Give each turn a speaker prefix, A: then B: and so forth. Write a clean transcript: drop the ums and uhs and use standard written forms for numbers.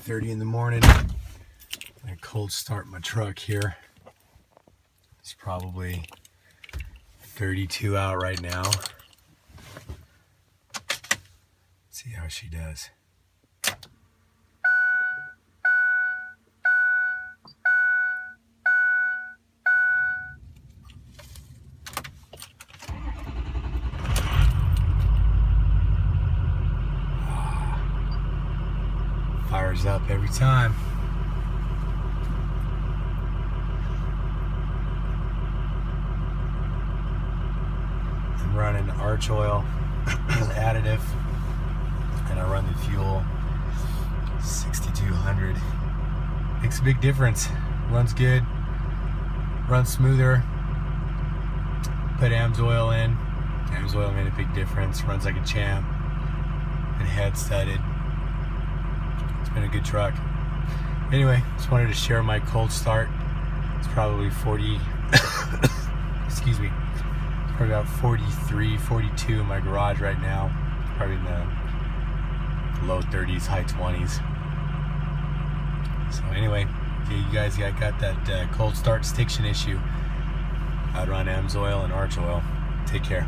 A: 8:30 in the morning. I'm gonna cold start my truck here. It's probably 32 out right now. Let's see how she does. Fires up every time. I'm running Archoil additive, and I run the fuel 6200. Makes a big difference. Runs good, runs smoother. Put Amsoil in. Amsoil made a big difference. Runs like a champ. And head studded. It's been a good truck. Anyway, just wanted to share my cold start. It's probably 40, excuse me, it's probably about 43, 42 in my garage right now. Probably in the low 30s, high 20s. So anyway, you guys got that cold start stiction issue, I'd run Amsoil and Archoil. Take care.